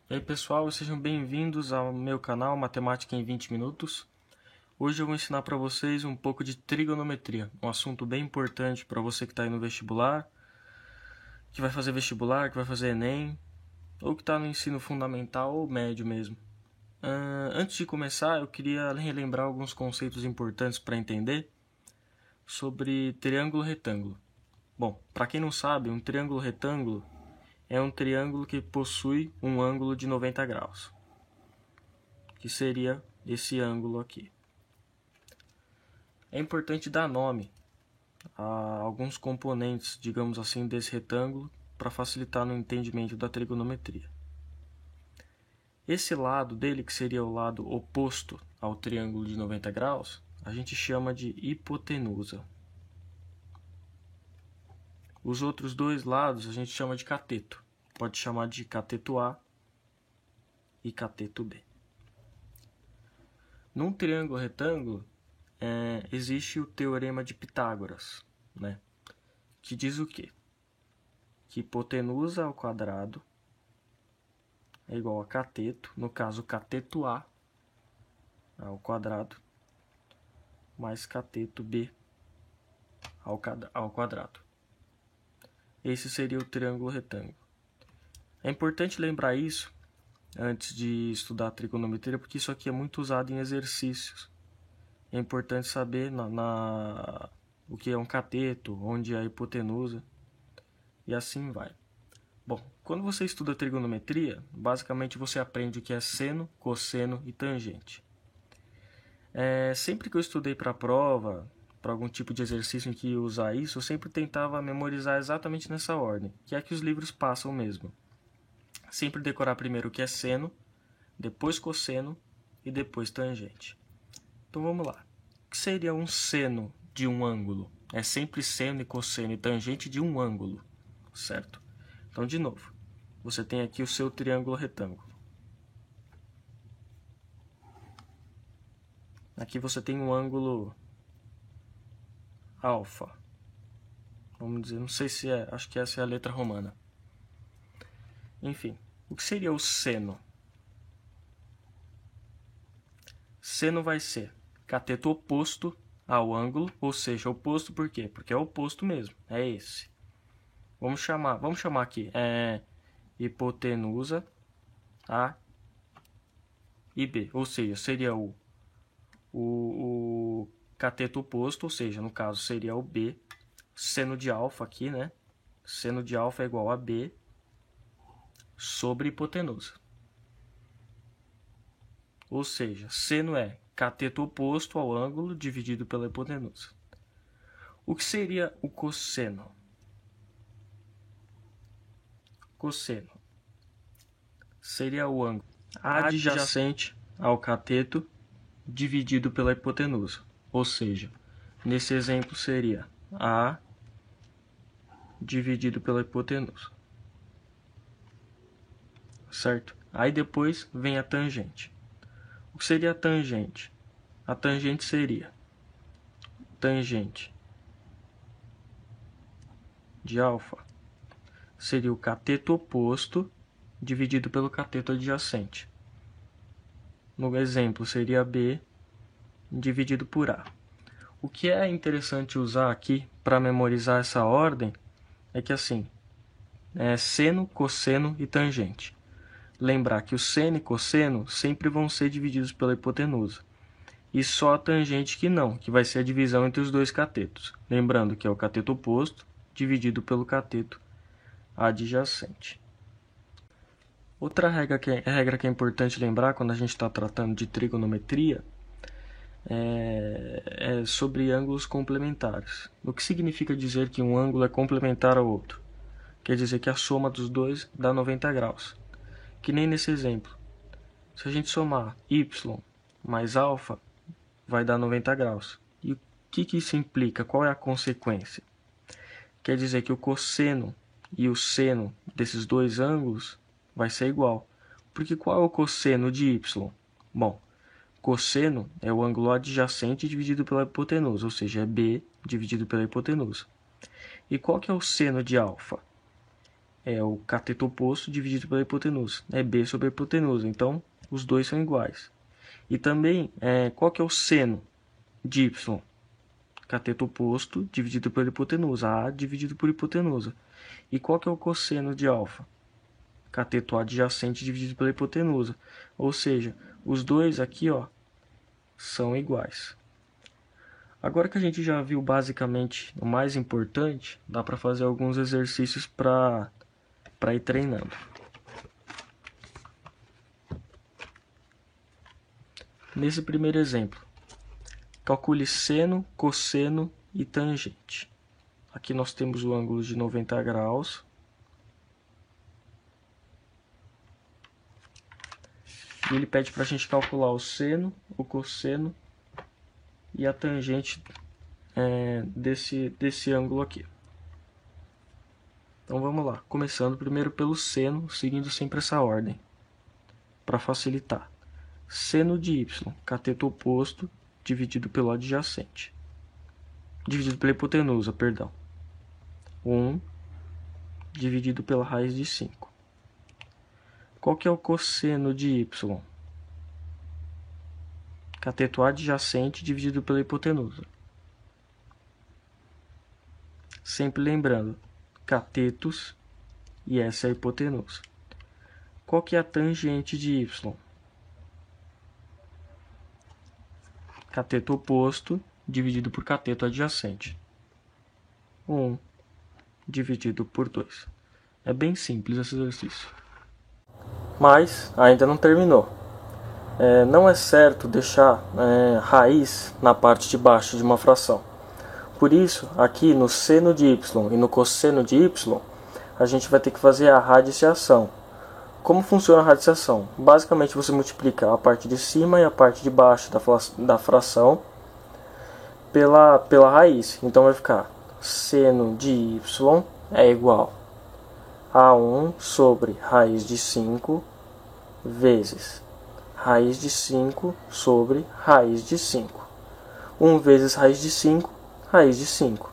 E aí pessoal, sejam bem-vindos ao meu canal Matemática em 20 Minutos. Hoje eu vou ensinar para vocês um pouco de trigonometria, um assunto bem importante para você que está aí no vestibular, que vai fazer vestibular, que vai fazer Enem, ou que está no ensino fundamental ou médio mesmo. Antes de começar, eu queria relembrar alguns conceitos importantes para entender sobre triângulo retângulo. Bom, para quem não sabe, um triângulo retângulo é um triângulo que possui um ângulo de 90 graus, que seria esse ângulo aqui. É importante dar nome a alguns componentes, digamos assim, desse retângulo para facilitar no entendimento da trigonometria. Esse lado dele, que seria o lado oposto ao triângulo de 90 graus, a gente chama de hipotenusa. Os outros dois lados a gente chama de cateto. Pode chamar de cateto A e cateto B. Num triângulo retângulo, existe o teorema de Pitágoras, né? Que diz o quê? Que hipotenusa ao quadrado é igual a cateto, no caso cateto A ao quadrado, mais cateto B ao quadrado. Esse seria o triângulo retângulo. É importante lembrar isso antes de estudar trigonometria, porque isso aqui é muito usado em exercícios. É importante saber o que é um cateto, onde é a hipotenusa, e assim vai. Bom, quando você estuda trigonometria, basicamente você aprende o que é seno, cosseno e tangente. Sempre que eu estudei para a prova, para algum tipo de exercício em que usar isso, eu sempre tentava memorizar exatamente nessa ordem, que é que os livros passam mesmo. Sempre decorar primeiro o que é seno, depois cosseno e depois tangente. Então vamos lá. O que seria um seno de um ângulo? É sempre seno e cosseno e tangente de um ângulo, certo? Então, de novo, você tem aqui o seu triângulo retângulo. Aqui você tem um ângulo alfa. Vamos dizer, não sei se é, acho que essa é a letra romana. Enfim, o que seria o seno? Seno vai ser cateto oposto ao ângulo, ou seja, oposto por quê? Porque é oposto mesmo, é esse. Vamos chamar aqui, hipotenusa A e B, ou seja, seria o cateto oposto, ou seja, no caso seria o B, seno de alfa aqui, né? Seno de alfa é igual a B sobre hipotenusa. Ou seja, seno é cateto oposto ao ângulo dividido pela hipotenusa. O que seria o cosseno? Cosseno seria o ângulo adjacente ao cateto dividido pela hipotenusa. Ou seja, nesse exemplo seria A dividido pela hipotenusa. Certo? Aí depois vem a tangente. O que seria a tangente? A tangente seria tangente de alfa seria o cateto oposto dividido pelo cateto adjacente. No exemplo, seria B dividido por A. O que é interessante usar aqui para memorizar essa ordem é que assim, é seno, cosseno e tangente. Lembrar que o seno e cosseno sempre vão ser divididos pela hipotenusa. E só a tangente que não, que vai ser a divisão entre os dois catetos. Lembrando que é o cateto oposto dividido pelo cateto adjacente. Outra regra que é importante lembrar quando a gente está tratando de trigonometria é sobre ângulos complementares. O que significa dizer que um ângulo é complementar ao outro? Quer dizer que a soma dos dois dá 90 graus. Que nem nesse exemplo. Se a gente somar y mais alfa, vai dar 90 graus. E o que isso implica? Qual é a consequência? Quer dizer que o cosseno e o seno desses dois ângulos vai ser igual. Porque qual é o cosseno de y? Bom, cosseno é o ângulo adjacente dividido pela hipotenusa, ou seja, é B dividido pela hipotenusa. E qual que é o seno de alfa? é o cateto oposto dividido pela hipotenusa. É b sobre a hipotenusa. Então, os dois são iguais. E também, qual que é o seno de y? Cateto oposto dividido pela hipotenusa. A dividido por hipotenusa. E qual que é o cosseno de alfa? Cateto adjacente dividido pela hipotenusa. Ou seja, os dois aqui, ó, são iguais. Agora que a gente já viu basicamente o mais importante, dá para fazer alguns exercícios para ir treinando. Nesse primeiro exemplo, calcule seno, cosseno e tangente. Aqui nós temos o ângulo de 90 graus. E ele pede para a gente calcular o seno, o cosseno e a tangente desse ângulo aqui. Então vamos lá, começando primeiro pelo seno, seguindo sempre essa ordem, para facilitar. Seno de y, cateto oposto, dividido pelo adjacente. Dividido pela hipotenusa, perdão. 1 dividido pela raiz de 5. Qual que é o cosseno de y? Cateto adjacente dividido pela hipotenusa. Sempre lembrando, catetos e essa é a hipotenusa. Qual que é a tangente de y? Cateto oposto dividido por cateto adjacente. 1 dividido por 2. É bem simples esse exercício. Mas ainda não terminou. Não é certo deixar raiz na parte de baixo de uma fração. Por isso, aqui no seno de y e no cosseno de y, a gente vai ter que fazer a radiciação. Como funciona a radiciação? Basicamente, você multiplica a parte de cima e a parte de baixo da fração pela raiz. Então, vai ficar seno de y é igual a 1 sobre raiz de 5 vezes raiz de 5 sobre raiz de 5. 1 vezes raiz de 5, raiz de 5.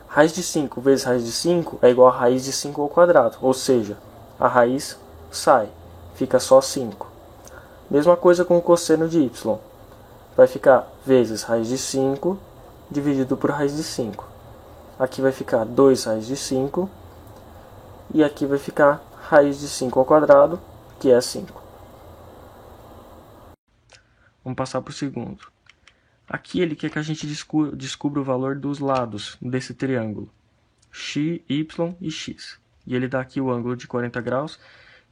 Raiz de 5 vezes raiz de 5 é igual a raiz de 5 ao quadrado, ou seja, a raiz sai, fica só 5. Mesma coisa com o cosseno de y. Vai ficar vezes raiz de 5 dividido por raiz de 5. Aqui vai ficar 2 raiz de 5. E aqui vai ficar raiz de 5 ao quadrado, que é 5. Vamos passar para o segundo. Aqui ele quer que a gente descubra o valor dos lados desse triângulo. X, Y e X. E ele dá aqui o ângulo de 40 graus.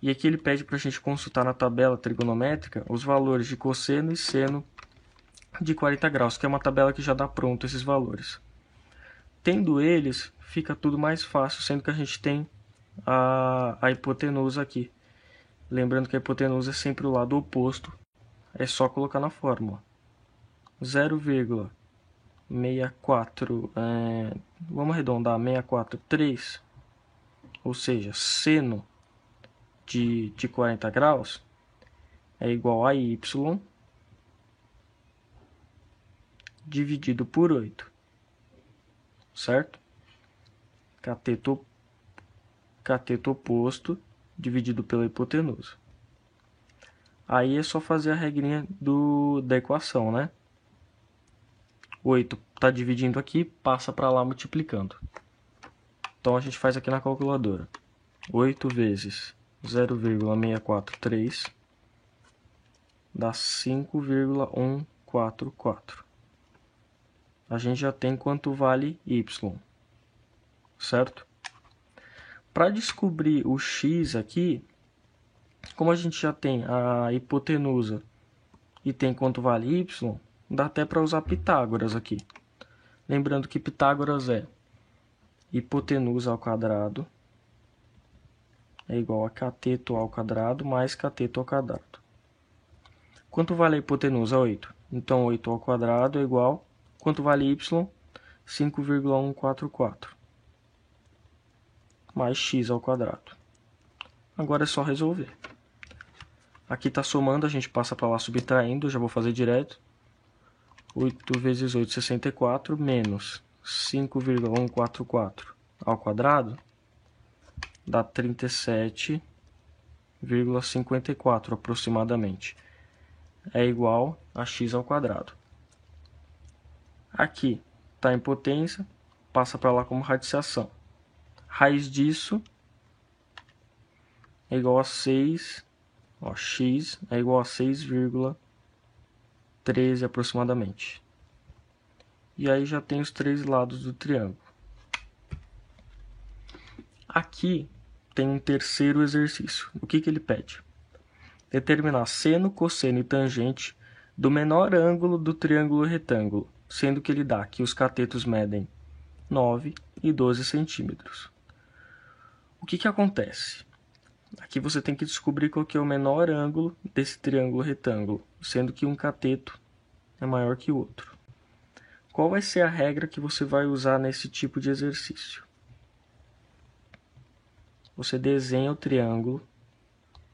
E aqui ele pede para a gente consultar na tabela trigonométrica os valores de cosseno e seno de 40 graus, que é uma tabela que já dá pronto esses valores. Tendo eles, fica tudo mais fácil, sendo que a gente tem a hipotenusa aqui. Lembrando que a hipotenusa é sempre o lado oposto. É só colocar na fórmula. 0,64, vamos arredondar, 643, ou seja, seno de 40 graus é igual a y dividido por 8, certo? Cateto oposto dividido pela hipotenusa. Aí é só fazer a regrinha da equação, né? 8 está dividindo aqui, passa para lá multiplicando. Então a gente faz aqui na calculadora. 8 vezes 0,643 dá 5,144. A gente já tem quanto vale y, certo? Para descobrir o x aqui, como a gente já tem a hipotenusa e tem quanto vale y, dá até para usar Pitágoras aqui. Lembrando que Pitágoras é hipotenusa ao quadrado é igual a cateto ao quadrado mais cateto ao quadrado. Quanto vale a hipotenusa? 8. Então 8 ao quadrado é igual, quanto vale y? 5,144 mais x ao quadrado. Agora é só resolver. Aqui está somando, a gente passa para lá subtraindo, eu já vou fazer direto. 8 vezes 8, 64, menos 5,144 ao quadrado, dá 37,54 aproximadamente. É igual a x ao quadrado. Aqui está em potência, passa para lá como radiciação. Raiz disso é igual a 6, x é igual a 6,13 aproximadamente. E aí já tem os três lados do triângulo. Aqui tem um terceiro exercício. O que ele pede? Determinar seno, cosseno e tangente do menor ângulo do triângulo retângulo, sendo que ele dá que os catetos medem 9 e 12 centímetros. O que acontece? Aqui você tem que descobrir qual que é o menor ângulo desse triângulo retângulo, sendo que um cateto é maior que o outro. Qual vai ser a regra que você vai usar nesse tipo de exercício? Você desenha o triângulo,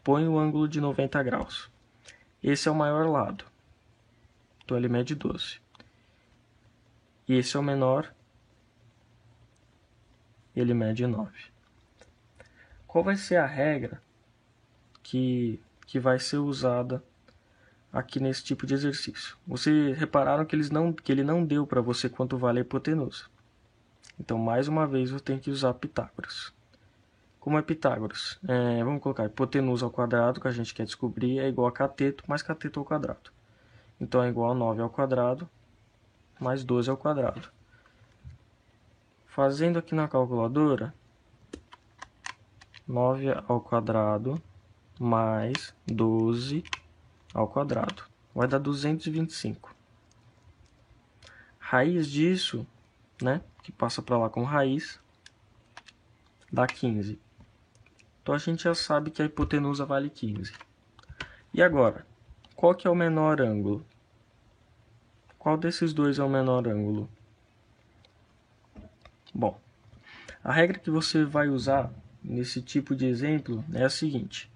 põe o ângulo de 90 graus. Esse é o maior lado, então ele mede 12. E esse é o menor, ele mede 9. Qual vai ser a regra que vai ser usada aqui nesse tipo de exercício? Vocês repararam que ele não deu para você quanto vale a hipotenusa. Então, mais uma vez, eu tenho que usar Pitágoras. Como é Pitágoras? Vamos colocar hipotenusa ao quadrado, que a gente quer descobrir, é igual a cateto mais cateto ao quadrado. Então, é igual a 9 ao quadrado mais 12 ao quadrado. Fazendo aqui na calculadora, 9 ao quadrado mais 12 ao quadrado. Vai dar 225. Raiz disso, né, que passa para lá como raiz, dá 15. Então a gente já sabe que a hipotenusa vale 15. E agora, qual que é o menor ângulo? Qual desses dois é o menor ângulo? Bom, a regra que você vai usar nesse tipo de exemplo é a seguinte.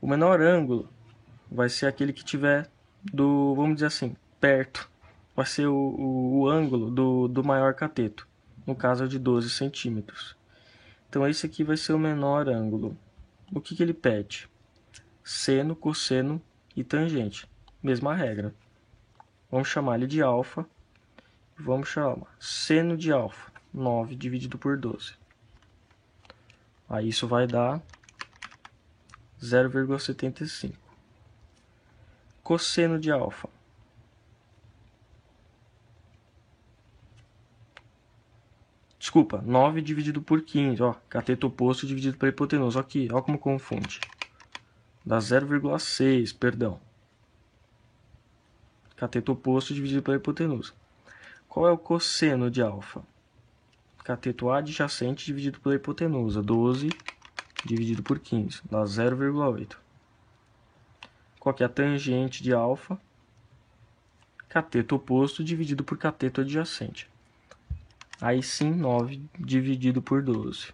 O menor ângulo vai ser aquele que tiver vamos dizer assim, perto. Vai ser o ângulo do maior cateto. No caso é de 12 centímetros. Então esse aqui vai ser o menor ângulo. O que ele pede? Seno, cosseno e tangente. Mesma regra. Vamos chamar ele de alfa. Vamos chamar seno de alfa. 9 dividido por 12. Aí isso vai dar 0,75. Cosseno de alfa. Desculpa, 9 dividido por 15. Ó, cateto oposto dividido pela hipotenusa. Aqui, ó como confunde. Dá 0,6, perdão. Cateto oposto dividido pela hipotenusa. Qual é o cosseno de alfa? Cateto adjacente dividido pela hipotenusa. 12 dividido por 15. Dá 0,8. Qual que é a tangente de alfa? Cateto oposto dividido por cateto adjacente. Aí sim, 9 dividido por 12,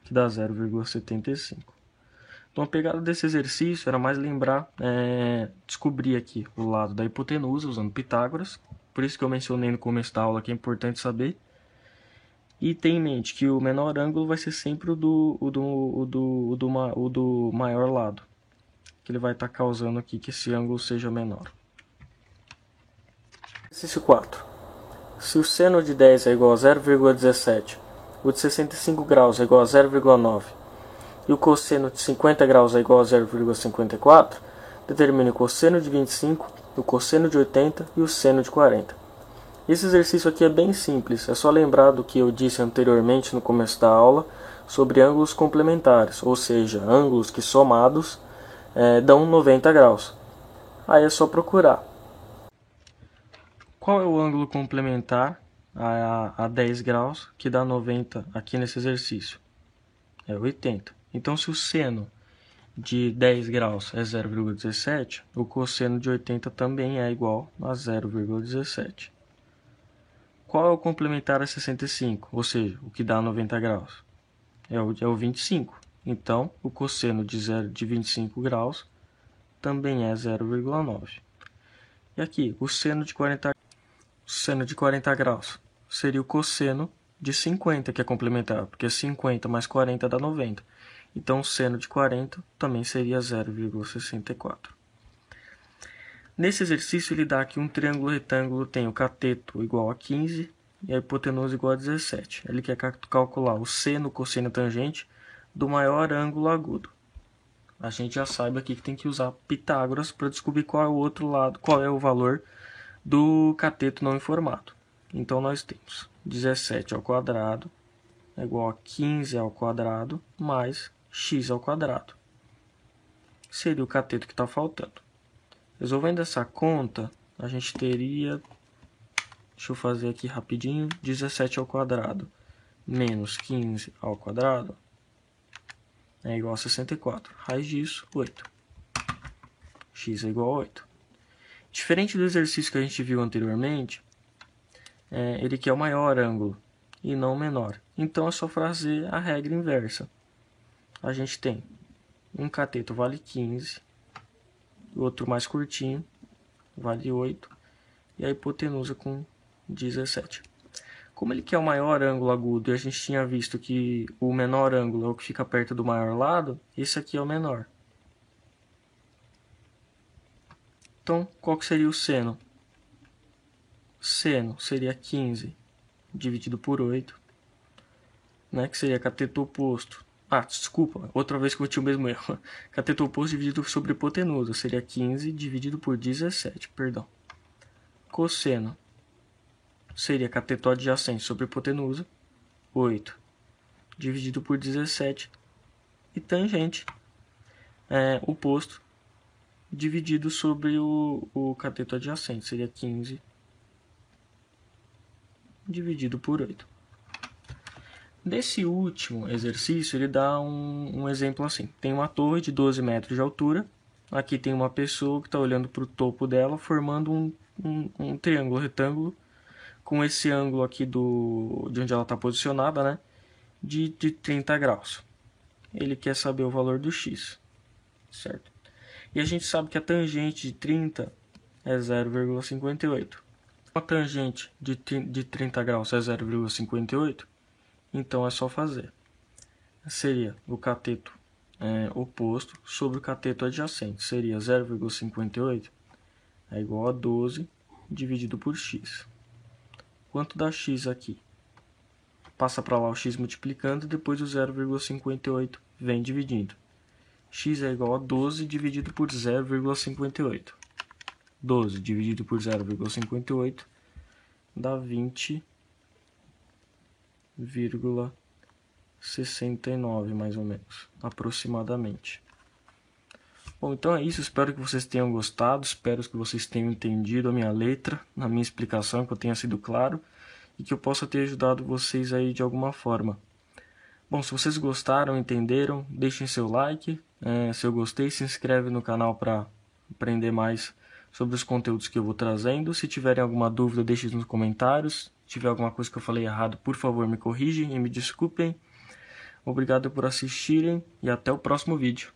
que dá 0,75. Então a pegada desse exercício era mais lembrar, descobrir aqui o lado da hipotenusa usando Pitágoras. Por isso que eu mencionei no começo da aula que é importante saber. E ter em mente que o menor ângulo vai ser sempre o do maior lado. Que ele vai estar causando aqui que esse ângulo seja menor. Exercício 4. Se o seno de 10 é igual a 0,17, o de 65 graus é igual a 0,9 e o cosseno de 50 graus é igual a 0,54, determine o cosseno de 25, o cosseno de 80 e o seno de 40. Esse exercício aqui é bem simples, é só lembrar do que eu disse anteriormente no começo da aula sobre ângulos complementares, ou seja, ângulos que somados dão 90 graus. Aí é só procurar. Qual é o ângulo complementar a 10 graus que dá 90 aqui nesse exercício? É 80. Então, se o seno de 10 graus é 0,17, o cosseno de 80 também é igual a 0,17. Qual é o complementar a 65? Ou seja, o que dá 90 graus? É o 25. Então, o cosseno de 25 graus também é 0,9. E aqui, o seno de 40 graus seria o cosseno de 50, que é complementar, porque 50 mais 40 dá 90. Então, o seno de 40 também seria 0,64. Nesse exercício, ele dá que um triângulo retângulo tem o cateto igual a 15 e a hipotenusa igual a 17. Ele quer calcular o seno, cosseno e tangente do maior ângulo agudo. A gente já sabe aqui que tem que usar Pitágoras para descobrir qual é o outro lado, qual é o valor do cateto não informado. Então, nós temos 17 ao quadrado é igual a 15 ao quadrado mais x ao quadrado. Seria o cateto que está faltando. Resolvendo essa conta, a gente teria, deixa eu fazer aqui rapidinho, 17 ao quadrado menos 15 ao quadrado é igual a 64. Raiz disso, 8. X é igual a 8. Diferente do exercício que a gente viu anteriormente, ele quer o maior ângulo e não o menor. Então é só fazer a regra inversa. A gente tem um cateto vale 15, o outro mais curtinho vale 8 e a hipotenusa com 17. Como ele quer o maior ângulo agudo e a gente tinha visto que o menor ângulo é o que fica perto do maior lado, esse aqui é o menor. Então, qual que seria o seno? Seno seria 15 dividido por 8, né, que seria cateto oposto. Desculpa, outra vez que eu tinha o mesmo erro. Cateto oposto dividido sobre hipotenusa seria 15 dividido por 17, perdão. Cosseno seria cateto adjacente sobre hipotenusa, 8 dividido por 17. E tangente, oposto, dividido sobre o cateto adjacente, seria 15 dividido por 8. Desse último exercício, ele dá um exemplo assim. Tem uma torre de 12 metros de altura. Aqui tem uma pessoa que está olhando para o topo dela, formando um triângulo retângulo com esse ângulo aqui de onde ela está posicionada, né, de 30 graus. Ele quer saber o valor do x, certo? E a gente sabe que a tangente de 30 é 0,58. A tangente de 30 graus é 0,58. Então, é só fazer. Seria o cateto oposto sobre o cateto adjacente. Seria 0,58 é igual a 12 dividido por x. Quanto dá x aqui? Passa para lá o x multiplicando e depois o 0,58 vem dividindo. X é igual a 12 dividido por 0,58. 12 dividido por 0,58 dá 20,69 mais ou menos, aproximadamente. Bom, então é isso, espero que vocês tenham gostado, espero que vocês tenham entendido a minha letra, a minha explicação, que eu tenha sido claro e que eu possa ter ajudado vocês aí de alguma forma. Bom, se vocês gostaram, entenderam, deixem seu like, se eu gostei, se inscreve no canal para aprender mais sobre os conteúdos que eu vou trazendo. Se tiverem alguma dúvida, deixem nos comentários. Se tiver alguma coisa que eu falei errado, por favor, me corrigem e me desculpem. Obrigado por assistirem e até o próximo vídeo.